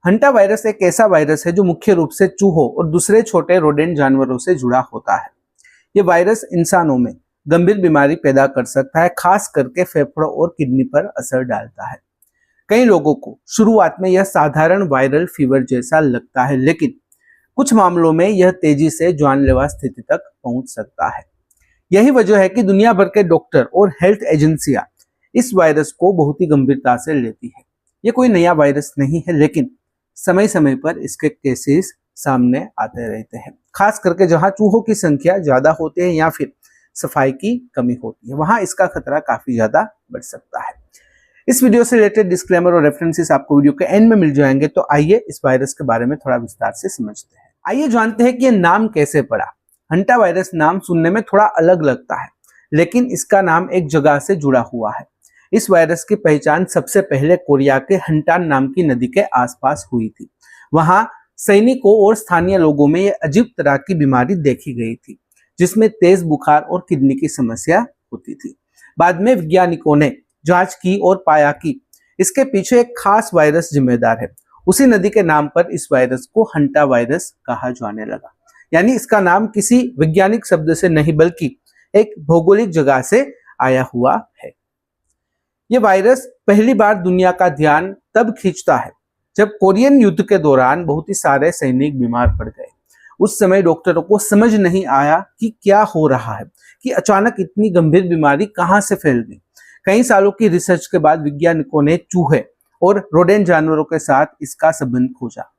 Hanta virus एक ऐसा virus है जो मुख्य रूप से चूहों और दूसरे छोटे रोडेंट जानवरों से जुड़ा होता है। ये वायरस इंसानों में गंभीर बीमारी पैदा कर सकता है, खास करके फेफड़ों और किडनी पर असर डालता है। कई लोगों को शुरुआत में यह साधारण वायरल फीवर जैसा लगता है, लेकिन कुछ मामलों में यह तेजी से जानलेवा स्थिति तक पहुंच सकता है। यही वजह है कि दुनिया भर के डॉक्टर और हेल्थ एजेंसियां इस वायरस को बहुत ही गंभीरता से लेती है। ये कोई नया वायरस नहीं है, लेकिन समय समय पर इसके केसेस सामने आते रहते हैं, खास करके जहां चूहों की संख्या ज्यादा होती है या फिर सफाई की कमी होती है, वहां इसका खतरा काफी ज्यादा बढ़ सकता है। इस वीडियो से रिलेटेड डिस्क्लेमर और रेफरेंसेस आपको वीडियो के एंड में मिल जाएंगे, तो आइए इस वायरस के बारे में थोड़ा विस्तार से समझते हैं। आइए जानते हैं कि यह नाम कैसे पड़ा। हंटा वायरस नाम सुनने में थोड़ा अलग लगता है, लेकिन इसका नाम एक जगह से जुड़ा हुआ है। इस वायरस की पहचान सबसे पहले कोरिया के हंटान नाम की नदी के आसपास हुई थी। वहां सैनिकों और स्थानीय लोगों में यह अजीब तरह की बीमारी देखी गई थी, जिसमें तेज बुखार और किडनी की समस्या होती थी। बाद में वैज्ञानिकों ने जांच की और पाया कि इसके पीछे एक खास वायरस जिम्मेदार है। उसी नदी के नाम पर इस वायरस को हंटा वायरस कहा जाने लगा। यानी इसका नाम किसी वैज्ञानिक शब्द से नहीं, बल्कि एक भौगोलिक जगह से आया हुआ है। यह वायरस पहली बार दुनिया का ध्यान तब खींचता है जब कोरियन युद्ध के दौरान बहुत ही सारे सैनिक बीमार पड़ गए। उस समय डॉक्टरों को समझ नहीं आया कि क्या हो रहा है, कि अचानक इतनी गंभीर बीमारी कहां से फैल गई। कई सालों की रिसर्च के बाद वैज्ञानिकों ने चूहे और रोडेंट जानवरों के साथ इसका संबंध खोजा।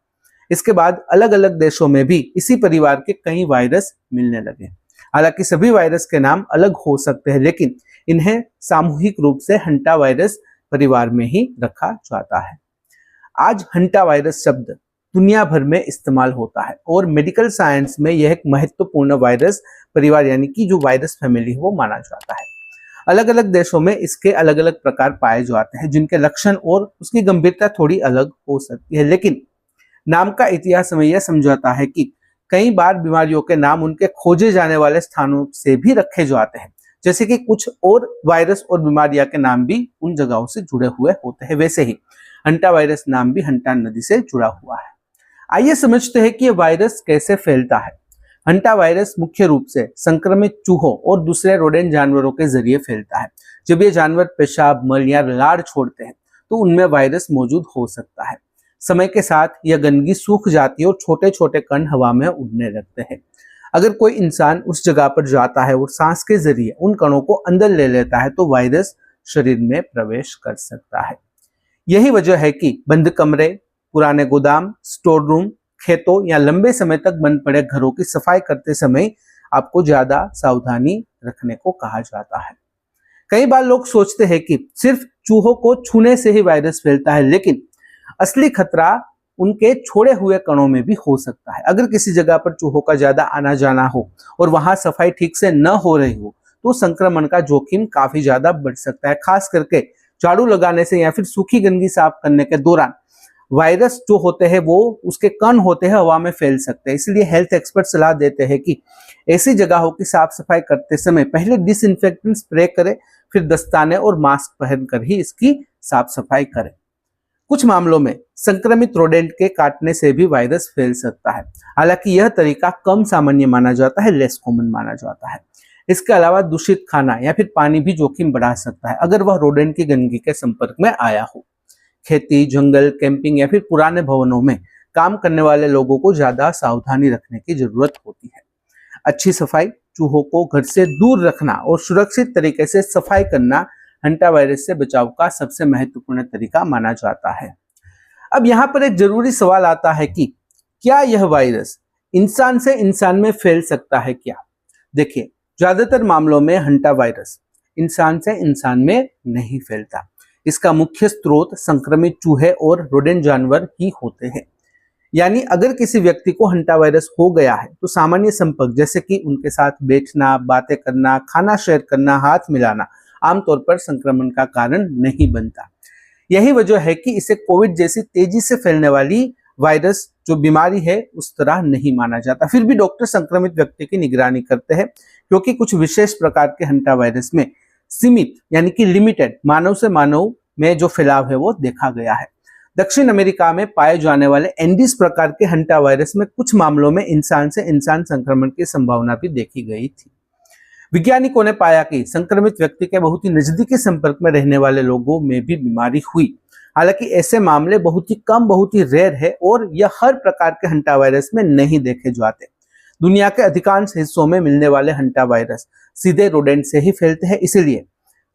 इसके बाद अलग अलग देशों में भी इसी परिवार के कई वायरस मिलने लगे। हालांकि सभी वायरस के नाम अलग हो सकते हैं, लेकिन इन्हें सामूहिक रूप से हंटा वायरस परिवार में ही रखा जाता है। आज हंटा वायरस शब्द दुनिया भर में इस्तेमाल होता है और मेडिकल साइंस में यह एक महत्वपूर्ण वायरस परिवार यानी कि जो वायरस फैमिली है वो माना जाता है। अलग अलग देशों में इसके अलग अलग प्रकार पाए जाते हैं, जिनके लक्षण और उसकी गंभीरता थोड़ी अलग हो सकती है, लेकिन नाम का इतिहास हमें यह समझाता है कि कई बार बीमारियों के नाम उनके खोजे जाने वाले स्थानों से भी रखे जाते हैं। जैसे कि कुछ और वायरस और बीमारियां के नाम भी उन जगहों से जुड़े हुए होते हैं, वैसे ही हंटा वायरस नाम भी हंटान नदी से जुड़ा हुआ है। आइए समझते हैं कि यह वायरस कैसे फैलता है। हंटा वायरस मुख्य रूप से संक्रमित चूहों और दूसरे रोडेंट जानवरों के जरिए फैलता है। जब ये जानवर पेशाब, मल या लार छोड़ते हैं तो उनमें वायरस मौजूद हो सकता है। समय के साथ यह गंदगी सूख जाती है और छोटे छोटे कण हवा में उड़ने लगते हैं। अगर कोई इंसान उस जगह पर जाता है और सांस के जरिए उन कणों को अंदर ले लेता है तो वायरस शरीर में प्रवेश कर सकता है। यही वजह है कि बंद कमरे, पुराने गोदाम, स्टोर रूम, खेतों या लंबे समय तक बंद पड़े घरों की सफाई करते समय आपको ज्यादा सावधानी रखने को कहा जाता है। कई बार लोग सोचते हैं कि सिर्फ चूहों को छूने से ही वायरस फैलता है, लेकिन असली खतरा उनके छोड़े हुए कणों में भी हो सकता है। अगर किसी जगह पर चूहों का ज्यादा आना जाना हो और वहां सफाई ठीक से न हो रही हो तो संक्रमण का जोखिम काफी ज्यादा बढ़ सकता है। खास करके झाड़ू लगाने से या फिर सूखी गंदगी साफ करने के दौरान वायरस जो होते हैं वो उसके कण होते हैं हवा में फैल सकते हैं। इसलिए हेल्थ एक्सपर्ट सलाह देते हैं कि ऐसी जगहों की साफ सफाई करते समय पहले डिसइंफेक्टेंट स्प्रे करें, फिर दस्ताने और मास्क पहनकर ही इसकी साफ सफाई करें। कुछ मामलों में संक्रमित रोडेंट के काटने से भी वायरस फैल सकता है। हालांकि यह तरीका कम सामान्य माना जाता है, लेस कॉमन माना जाता है। इसके अलावा दूषित खाना या फिर पानी भी जोखिम बढ़ा सकता है अगर वह रोडेंट की गंदगी के संपर्क में आया हो। खेती, जंगल, कैंपिंग या फिर पुराने भवनों में काम करने वाले लोगों को ज्यादा सावधानी रखने की जरूरत होती है। अच्छी सफाई, चूहों को घर से दूर रखना और सुरक्षित तरीके से सफाई करना हंटा वायरस से बचाव का सबसे महत्वपूर्ण तरीका माना जाता है। अब यहाँ पर एक जरूरी सवाल आता है कि क्या यह वायरस इंसान से इंसान में फैल सकता है क्या? देखिए, ज्यादातर मामलों में हंटा वायरस इंसान से इंसान में नहीं फैलता। इसका मुख्य स्रोत संक्रमित चूहे और रोडेंट जानवर ही होते हैं। यानी अगर किसी व्यक्ति को हंटा वायरस हो गया है तो सामान्य संपर्क जैसे कि उनके साथ बैठना, बातें करना, खाना शेयर करना, हाथ मिलाना आमतौर पर संक्रमण का कारण नहीं बनता। यही वजह है कि इसे कोविड जैसी तेजी से फैलने वाली वायरस जो बीमारी है उस तरह नहीं माना जाता। फिर भी डॉक्टर संक्रमित व्यक्ति की निगरानी करते हैं, क्योंकि कुछ विशेष प्रकार के हंटा वायरस में सीमित यानी कि लिमिटेड मानव से मानव में जो फैलाव है वो देखा गया है। दक्षिण अमेरिका में पाए जाने वाले एंडीज प्रकार के हंटा वायरस में कुछ मामलों में इंसान से इंसान संक्रमण की संभावना भी देखी गई थी। वैज्ञानिकों ने पाया कि संक्रमित व्यक्ति के बहुत ही नजदीकी संपर्क में रहने वाले लोगों में भी बीमारी हुई। हालांकि ऐसे मामले बहुत ही कम, बहुत ही रेयर है और यह हर प्रकार के हंटा वायरस में नहीं देखे जाते। दुनिया के अधिकांश हिस्सों में मिलने वाले हंटा वायरस सीधे रोडेंट से ही फैलते हैं, इसलिए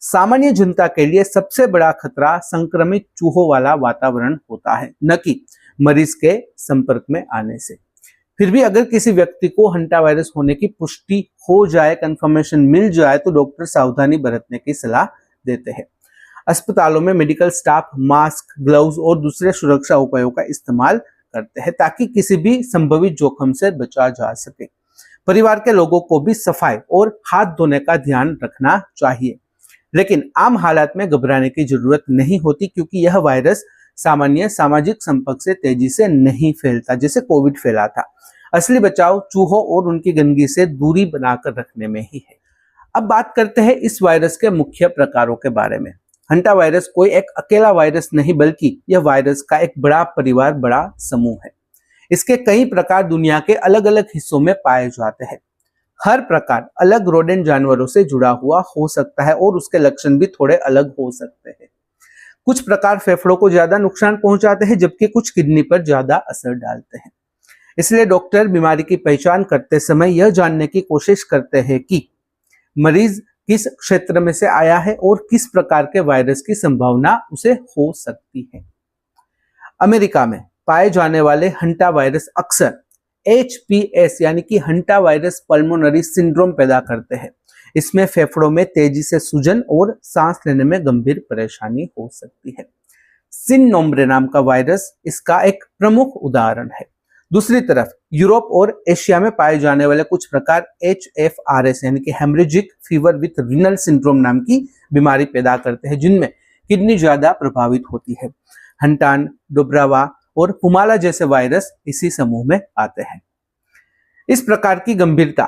सामान्य जनता के लिए सबसे बड़ा खतरा संक्रमित चूहों वाला वातावरण होता है, न कि मरीज के संपर्क में आने से। फिर भी अगर किसी व्यक्ति को हंटा वायरस होने की पुष्टि हो जाए, कंफर्मेशन मिल जाए, तो डॉक्टर सावधानी बरतने की सलाह देते हैं। अस्पतालों में मेडिकल स्टाफ मास्क, ग्लव्स और दूसरे सुरक्षा उपायों का इस्तेमाल करते हैं ताकि किसी भी संभावित जोखिम से बचा जा सके। परिवार के लोगों को भी सफाई और हाथ धोने का ध्यान रखना चाहिए, लेकिन आम हालात में घबराने की जरूरत नहीं होती, क्योंकि यह वायरस सामान्य सामाजिक संपर्क से तेजी से नहीं फैलता जैसे कोविड फैला था। असली बचाव चूहों और उनकी गंदगी से दूरी बनाकर रखने में ही है। अब बात करते हैं इस वायरस के मुख्य प्रकारों के बारे में। हंटा वायरस कोई एक अकेला वायरस नहीं, बल्कि यह वायरस का एक बड़ा परिवार, बड़ा समूह है। इसके कई प्रकार दुनिया के अलग अलग हिस्सों में पाए जाते हैं। हर प्रकार अलग रोडेंट जानवरों से जुड़ा हुआ हो सकता है और उसके लक्षण भी थोड़े अलग हो सकते हैं। कुछ प्रकार फेफड़ों को ज्यादा नुकसान पहुंचाते हैं, जबकि कुछ किडनी पर ज्यादा असर डालते हैं। इसलिए डॉक्टर बीमारी की पहचान करते समय यह जानने की कोशिश करते हैं कि मरीज किस क्षेत्र में से आया है और किस प्रकार के वायरस की संभावना उसे हो सकती है। अमेरिका में पाए जाने वाले हंटा वायरस अक्सर HPS यानी कि हंटा वायरस पल्मोनरी सिंड्रोम पैदा करते हैं। इसमें फेफड़ों में तेजी से सूजन और सांस लेने में गंभीर परेशानी हो सकती है। सिन नोम्ब्रे नाम का वायरस इसका एक प्रमुख उदाहरण है। दूसरी तरफ यूरोप और एशिया में पाए जाने वाले कुछ प्रकार HFRS यानी कि haemorrhagic fever with renal syndrome नाम की बीमारी पैदा करते हैं, जिनमें किडनी ज्यादा प्रभावित होती है। हंटान, डोब्रावा और पुमाला जैसे वायरस इसी समूह में आते हैं। इस प्रकार की गंभीरता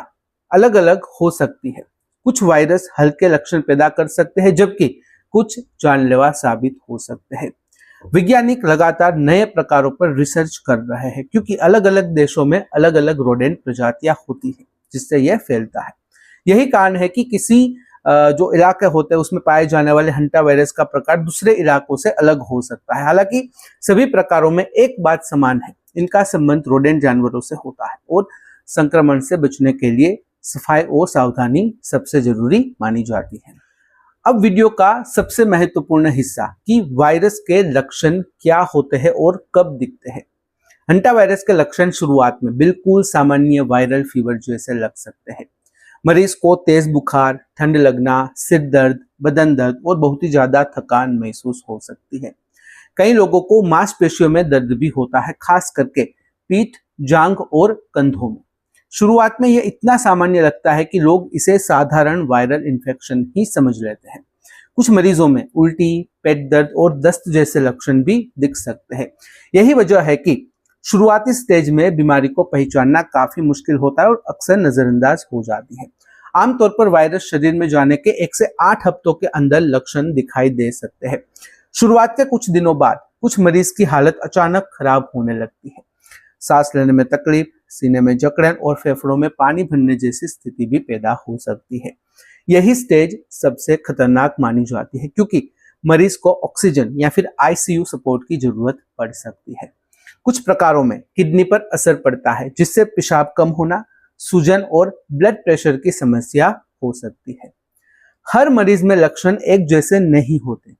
अलग अलग हो सकती है। कुछ वायरस हल्के लक्षण पैदा कर सकते हैं, जबकि कुछ जानलेवा साबित हो सकते हैं। वैज्ञानिक लगातार नए प्रकारों पर रिसर्च कर रहे हैं, क्योंकि अलग अलग देशों में अलग अलग रोडेंट प्रजातियां होती हैं जिससे यह फैलता है। यही कारण है कि किसी जो इलाके होते हैं उसमें पाए जाने वाले हंटा वायरस का प्रकार दूसरे इलाकों से अलग हो सकता है। हालांकि सभी प्रकारों में एक बात समान है, इनका संबंध रोडेंट जानवरों से होता है और संक्रमण से बचने के लिए सफाई और सावधानी सबसे जरूरी मानी जाती है। अब वीडियो का सबसे महत्वपूर्ण हिस्सा कि वायरस के लक्षण क्या होते हैं और कब दिखते हैं। हंटा वायरस के लक्षण शुरुआत में बिल्कुल सामान्य वायरल फीवर जैसे लग सकते हैं। मरीज को तेज बुखार, ठंड लगना, सिर दर्द, बदन दर्द और बहुत ही ज्यादा थकान महसूस हो सकती है। कई लोगों को मांसपेशियों में दर्द भी होता है, खास करके पीठ, जांघ और कंधों में। शुरुआत में यह इतना सामान्य लगता है कि लोग इसे साधारण वायरल इन्फेक्शन ही समझ लेते हैं। कुछ मरीजों में उल्टी, पेट दर्द और दस्त जैसे लक्षण भी दिख सकते हैं। यही वजह है कि शुरुआती स्टेज में बीमारी को पहचानना काफी मुश्किल होता है और अक्सर नजरअंदाज हो जाती है। आमतौर पर वायरस शरीर में जाने के 1 से 8 हफ्तों के अंदर लक्षण दिखाई दे सकते हैं। शुरुआत के कुछ दिनों बाद कुछ मरीज की हालत अचानक खराब होने लगती है। सांस लेने में तकलीफ, सीने में जकड़न और फेफड़ों में पानी भरने जैसी स्थिति भी पैदा हो सकती है। यही स्टेज सबसे खतरनाक मानी जाती है, क्योंकि मरीज को ऑक्सीजन या फिर ICU सपोर्ट की जरूरत पड़ सकती है। कुछ प्रकारों में किडनी पर असर पड़ता है, जिससे पेशाब कम होना, सूजन और ब्लड प्रेशर की समस्या हो सकती है। हर मरीज में लक्षण एक जैसे नहीं होते।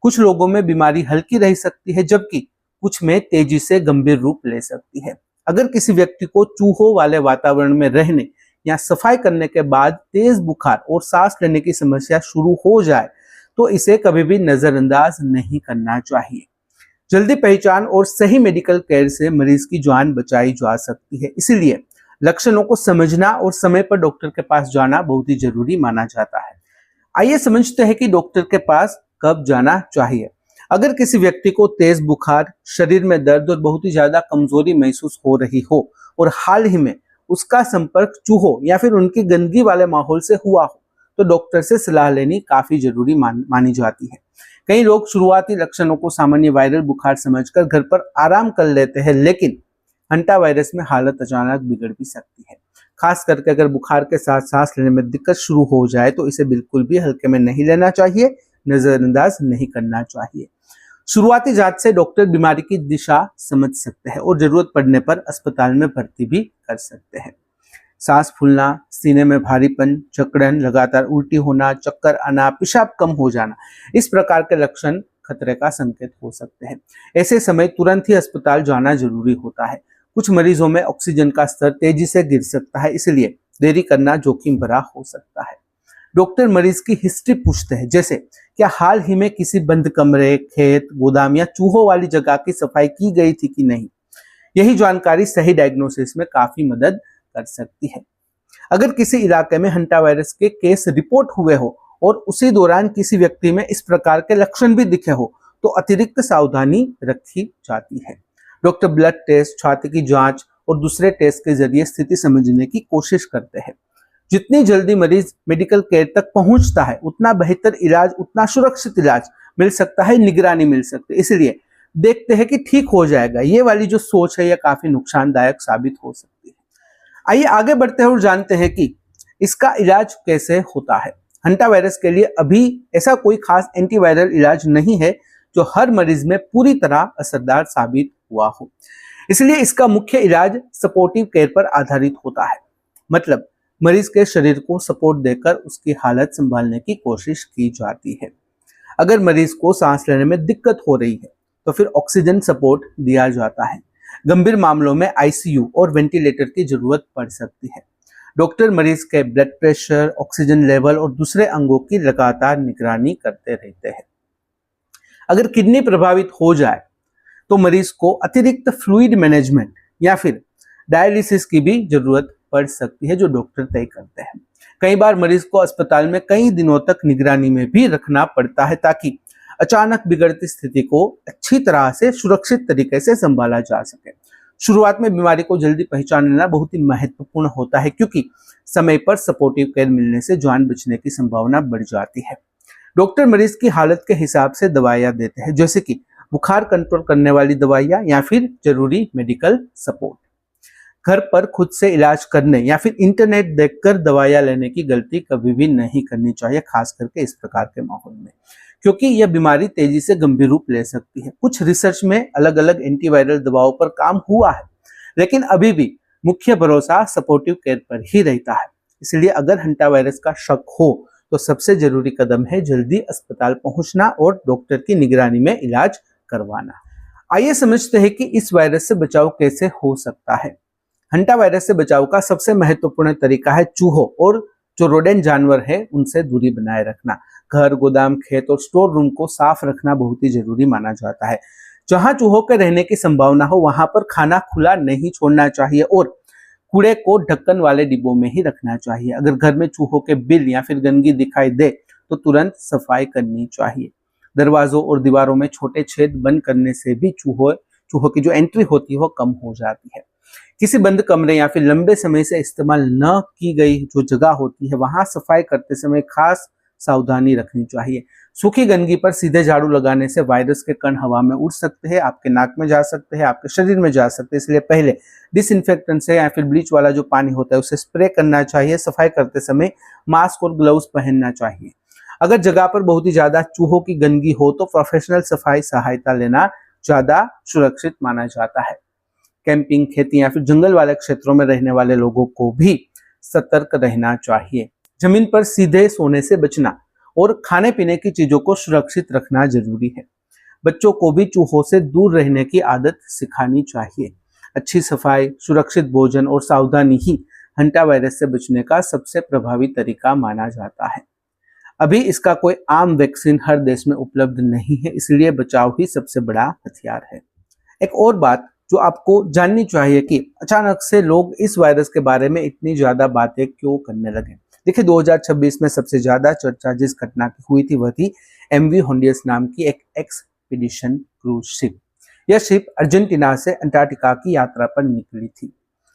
कुछ लोगों में बीमारी हल्की रह सकती है, जबकि कुछ में तेजी से गंभीर रूप ले सकती है। अगर किसी व्यक्ति को चूहों वाले वातावरण में रहने या सफाई करने के बाद तेज बुखार और सांस लेने की समस्या शुरू हो जाए, तो इसे कभी भी नजरअंदाज नहीं करना चाहिए। जल्दी पहचान और सही मेडिकल केयर से मरीज की जान बचाई जा सकती है। इसीलिए लक्षणों को समझना और समय पर डॉक्टर के पास जाना बहुत ही जरूरी माना जाता है। आइए समझते हैं कि डॉक्टर के पास कब जाना चाहिए। अगर किसी व्यक्ति को तेज बुखार, शरीर में दर्द और बहुत ही ज्यादा कमजोरी महसूस हो रही हो और हाल ही में उसका संपर्क चूहों या फिर उनकी गंदगी वाले माहौल से हुआ हो, तो डॉक्टर से सलाह लेनी काफी जरूरी मानी जाती है। कई लोग शुरुआती लक्षणों को सामान्य वायरल बुखार समझकर घर पर आराम कर लेते हैं, लेकिन हंटा वायरस में हालत अचानक बिगड़ भी सकती है। खास करके अगर बुखार के साथ सांस लेने में दिक्कत शुरू हो जाए तो इसे बिल्कुल भी हल्के में नहीं लेना चाहिए, नजरअंदाज नहीं करना चाहिए। शुरुआती जांच से डॉक्टर बीमारी की दिशा समझ सकते हैं और जरूरत पड़ने पर अस्पताल में भर्ती भी कर सकते हैं। सांस फूलना, सीने में भारीपन, जकड़न, लगातार उल्टी होना, चक्कर आना, पेशाब कम हो जाना, इस प्रकार के लक्षण खतरे का संकेत हो सकते हैं। ऐसे समय तुरंत ही अस्पताल जाना जरूरी होता है। कुछ मरीजों में ऑक्सीजन का स्तर तेजी से गिर सकता है, इसलिए देरी करना जोखिम भरा हो सकता है। डॉक्टर मरीज की हिस्ट्री पूछते हैं, जैसे क्या हाल ही में किसी बंद कमरे, खेत, गोदाम या चूहों वाली जगह की सफाई की गई थी कि नहीं। यही जानकारी सही डायग्नोसिस में काफी मदद कर सकती है। अगर किसी इलाके में हंटा वायरस के केस रिपोर्ट हुए हो और उसी दौरान किसी व्यक्ति में इस प्रकार के लक्षण भी दिखे हो तो अतिरिक्त सावधानी रखी जाती है। डॉक्टर ब्लड टेस्ट, छाती की जांच और दूसरे टेस्ट के जरिए स्थिति समझने की कोशिश करते हैं। जितनी जल्दी मरीज मेडिकल केयर तक पहुंचता है उतना बेहतर इलाज, उतना सुरक्षित इलाज मिल सकता है, निगरानी मिल सकती है। इसलिए देखते हैं कि ठीक हो जाएगा, ये वाली जो सोच है यह काफी नुकसानदायक साबित हो सकती है। आइए आगे बढ़ते हैं और जानते हैं कि इसका इलाज कैसे होता है। हंटा वायरस के लिए अभी ऐसा कोई खास एंटीवायरल इलाज नहीं है जो हर मरीज में पूरी तरह असरदार साबित हुआ हो, इसलिए इसका मुख्य इलाज सपोर्टिव केयर पर आधारित होता है। मतलब मरीज के शरीर को सपोर्ट देकर उसकी हालत संभालने की कोशिश की जाती है। अगर मरीज को सांस लेने में दिक्कत हो रही है तो फिर ऑक्सीजन सपोर्ट दिया जाता है। गंभीर मामलों में आईसीयू और वेंटिलेटर की जरूरत पड़ सकती है। डॉक्टर मरीज के ब्लड प्रेशर, ऑक्सीजन लेवल और दूसरे अंगों की लगातार निगरानी करते रहते हैं। अगर किडनी प्रभावित हो जाए तो मरीज को अतिरिक्त फ्लूइड मैनेजमेंट या फिर डायलिसिस की भी जरूरत पड़ सकती है, जो डॉक्टर तय करते हैं। कई बार मरीज को अस्पताल में कई दिनों तक निगरानी में भी रखना पड़ता है ताकि अचानक बिगड़ती स्थिति को अच्छी तरह से सुरक्षित तरीके से संभाला जा सके। शुरुआत में बीमारी को जल्दी पहचान लेना बहुत ही महत्वपूर्ण होता है, क्योंकि समय पर सपोर्टिव केयर मिलने से जान बचने की संभावना बढ़ जाती है। डॉक्टर मरीज की हालत के हिसाब से दवाइयां देते हैं, जैसे कि बुखार कंट्रोल करने वाली दवाइयां या फिर जरूरी मेडिकल सपोर्ट। घर पर खुद से इलाज करने या फिर इंटरनेट देखकर दवाइयां लेने की गलती कभी भी नहीं करनी चाहिए, खास करके इस प्रकार के माहौल में, क्योंकि यह बीमारी तेजी से गंभीर रूप ले सकती है। कुछ रिसर्च में अलग अलग एंटीवायरल दवाओं पर काम हुआ है, लेकिन अभी भी मुख्य भरोसा सपोर्टिव केयर पर ही रहता है। इसलिए अगर हंटा वायरस का शक हो तो सबसे जरूरी कदम है जल्दी अस्पताल पहुंचना और डॉक्टर की निगरानी में इलाज करवाना। आइए समझते हैं कि इस वायरस से बचाव कैसे हो सकता है। हंटा वायरस से बचाव का सबसे महत्वपूर्ण तरीका है चूहों और जो रोडेंट जानवर है उनसे दूरी बनाए रखना। घर, गोदाम, खेत और स्टोर रूम को साफ रखना बहुत ही जरूरी माना जाता है। जहां चूहों के रहने की संभावना हो वहां पर खाना खुला नहीं छोड़ना चाहिए और कूड़े को ढक्कन वाले डिब्बों में ही रखना चाहिए। अगर घर में चूहों के बिल या फिर गंदगी दिखाई दे तो तुरंत सफाई करनी चाहिए। दरवाजों और दीवारों में छोटे छेद बंद करने से भी चूहों की जो एंट्री होती है वो कम हो जाती है। किसी बंद कमरे या फिर लंबे समय से इस्तेमाल न की गई जो जगह होती है वहां सफाई करते समय खास सावधानी रखनी चाहिए। सूखी गंदगी पर सीधे झाड़ू लगाने से वायरस के कण हवा में उड़ सकते हैं, आपके नाक में जा सकते हैं, आपके शरीर में जा सकते हैं। इसलिए पहले डिसइंफेक्टेंट से या फिर ब्लीच वाला जो पानी होता है उसे स्प्रे करना चाहिए। सफाई करते समय मास्क और ग्लव्स पहनना चाहिए। अगर जगह पर बहुत ही ज्यादा चूहों की गंदगी हो तो प्रोफेशनल सफाई सहायता लेना ज्यादा सुरक्षित माना जाता है। कैंपिंग, खेती या फिर जंगल वाले क्षेत्रों में रहने वाले लोगों को भी सतर्क रहना चाहिए। जमीन पर सीधे सोने से बचना और खाने पीने की चीजों को सुरक्षित रखना जरूरी है। बच्चों को भी चूहों से दूर रहने की आदत सिखानी चाहिए। अच्छी सफाई, सुरक्षित भोजन और सावधानी ही हंटा वायरस से बचने का सबसे प्रभावी तरीका माना जाता है। अभी इसका कोई आम वैक्सीन हर देश में उपलब्ध नहीं है, इसलिए बचाव ही सबसे बड़ा हथियार है। एक और बात जो आपको जाननी चाहिए कि अचानक से लोग इस वायरस के बारे में इतनी ज्यादा बातें क्यों करने लगे। देखिए 2026 में सबसे ज्यादा चर्चा जिस घटना की हुई थी वह थी MV होंडियस नाम की एक एक्सपीडिशन क्रूज शिप। यह शिप अर्जेंटीना से अंटार्कटिका की यात्रा पर निकली थी।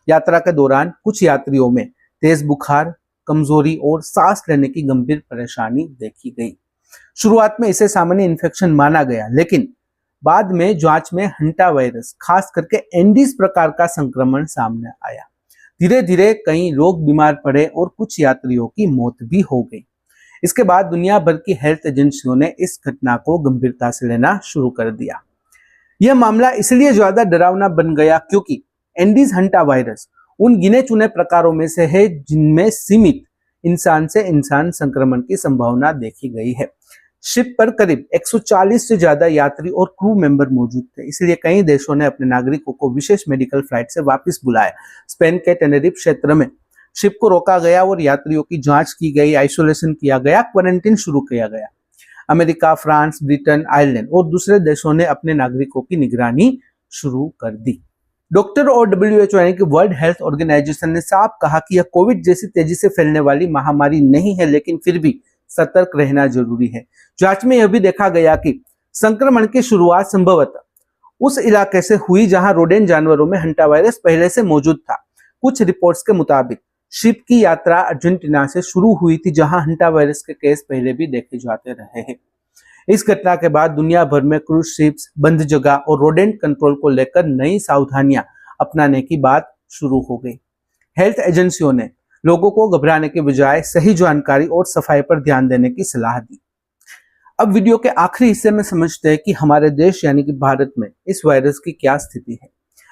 यात्रा के दौरान कुछ यात्रियों में तेज बुखार, कमजोरी और सांस लेने की गंभीर परेशानी देखी गई। शुरुआत में इसे सामान्य इन्फेक्शन माना गया, लेकिन बाद में जांच में हंटा वायरस, खास करके एंडीज प्रकार का संक्रमण सामने आया। धीरे धीरे कई लोग बीमार पड़े और कुछ यात्रियों की मौत भी हो गई। इसके बाद दुनिया भर की हेल्थ एजेंसियों ने इस घटना को गंभीरता से लेना शुरू कर दिया। यह मामला इसलिए ज्यादा डरावना बन गया क्योंकि एंडीज हंटा वायरस उन गिने चुने प्रकारों में से है जिनमें सीमित इंसान से इंसान संक्रमण की संभावना देखी गई है। शिप पर करीब 140 से ज्यादा यात्री और क्रू मेंबर मौजूद थे, इसलिए कई देशों ने अपने नागरिकों को विशेष मेडिकल फ्लाइट से वापस बुलाया। स्पेन के टेनेरिफ क्षेत्र में शिप को रोका गया और यात्रियों की जांच की गई, आइसोलेशन किया गया, क्वारंटीन शुरू किया गया। अमेरिका, फ्रांस, ब्रिटेन, आयरलैंड और दूसरे देशों ने अपने नागरिकों की निगरानी शुरू कर दी। डॉक्टर और WHO यानी कि वर्ल्ड हेल्थ ऑर्गेनाइजेशन ने साफ कहा कि यह कोविड जैसी तेजी से फैलने वाली महामारी नहीं है, लेकिन फिर भी सतर्क रहना जरूरी है। जांच में यह भी देखा गया कि संक्रमण की शुरुआत संभवतः उस इलाके से हुई जहां रोडेंट जानवरों में हंटा वायरस पहले से मौजूद था। कुछ रिपोर्ट्स के मुताबिक शिप की यात्रा अर्जेंटीना से शुरू हुई थी, जहां हंटा वायरस के केस पहले भी देखे जाते रहे हैं। इस घटना के बाद दुनिया भर में क्रूज शिप्स, बंद जगह और रोडेंट कंट्रोल को लेकर नई सावधानियां अपनाने की बात शुरू हो गई। हेल्थ एजेंसियों ने लोगों को घबराने के बजाय सही जानकारी और सफाई पर ध्यान देने की सलाह दी। अब वीडियो के आखिरी हिस्से में समझते हैं कि हमारे देश यानी कि भारत में इस वायरस की क्या स्थिति है।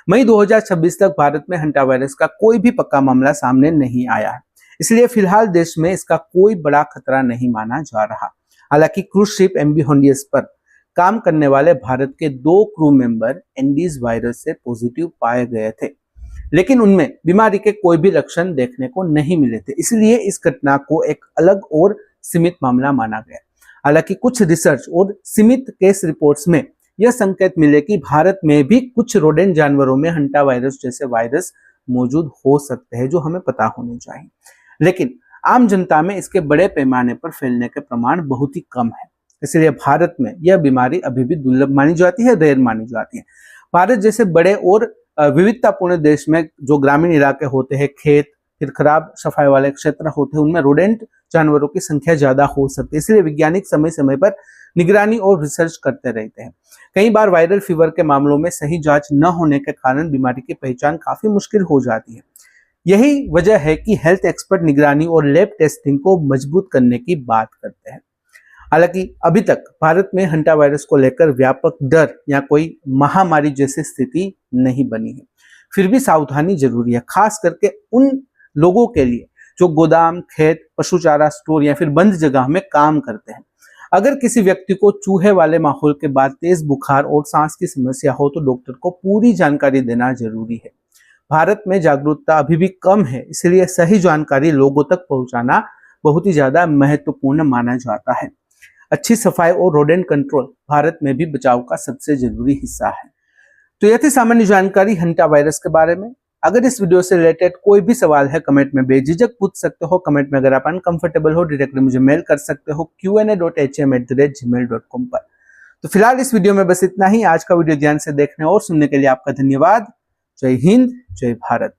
मई 2026 तक भारत में हंटा वायरस का कोई भी पक्का मामला सामने नहीं आया है, इसलिए फिलहाल देश में इसका कोई बड़ा खतरा नहीं माना जा रहा। हालांकि क्रूज शिप MV होंडियस पर काम करने वाले भारत के 2 क्रू मेंबर एंडीज वायरस से पॉजिटिव पाए गए थे, लेकिन उनमें बीमारी के कोई भी लक्षण देखने को नहीं मिले थे, इसलिए इस घटना को एक अलग और सीमित मामला माना गया। हालांकि कुछ रिसर्च और सीमित केस रिपोर्ट्स में यह संकेत मिले कि भारत में भी कुछ रोडेंट जानवरों में हंटा वायरस जैसे वायरस मौजूद हो सकते हैं, जो हमें पता होने चाहिए। लेकिन आम जनता में इसके बड़े पैमाने पर फैलने के प्रमाण बहुत ही कम है, इसलिए भारत में यह बीमारी अभी भी दुर्लभ मानी जाती है, रेयर मानी जाती है। भारत जैसे बड़े और विविधतापूर्ण देश में जो ग्रामीण इलाके होते हैं, खेत, फिर खराब सफाई वाले क्षेत्र होते हैं, उनमें रोडेंट जानवरों की संख्या ज्यादा हो सकती है, इसलिए वैज्ञानिक समय समय पर निगरानी और रिसर्च करते रहते हैं। कई बार वायरल फीवर के मामलों में सही जांच न होने के कारण बीमारी की पहचान काफी मुश्किल हो जाती है। यही वजह है कि हेल्थ एक्सपर्ट निगरानी और लैब टेस्टिंग को मजबूत करने की बात करते हैं। हालांकि अभी तक भारत में हंटा वायरस को लेकर व्यापक डर या कोई महामारी जैसी स्थिति नहीं बनी है। फिर भी सावधानी जरूरी है, खास करके उन लोगों के लिए जो गोदाम, खेत, पशु चारा स्टोर या फिर बंद जगह में काम करते हैं। अगर किसी व्यक्ति को चूहे वाले माहौल के बाद तेज बुखार और सांस की समस्या हो तो डॉक्टर को पूरी जानकारी देना जरूरी है। भारत में जागरूकता अभी भी कम है, इसलिए सही जानकारी लोगों तक पहुंचाना बहुत ही ज्यादा महत्वपूर्ण माना जाता है। अच्छी सफाई और रोडेंट कंट्रोल भारत में भी बचाव का सबसे जरूरी हिस्सा है। तो यह थी सामान्य जानकारी हंटा वायरस के बारे में। अगर इस वीडियो से रिलेटेड कोई भी सवाल है, कमेंट में बेझिझक पूछ सकते हो। कमेंट में अगर आप अनकंफर्टेबल हो, डायरेक्टली मुझे मेल कर सकते हो qa.hm@gmail.com पर। तो फिलहाल इस वीडियो में बस इतना ही। आज का वीडियो ध्यान से देखने और सुनने के लिए आपका धन्यवाद। जय हिंद, जय भारत।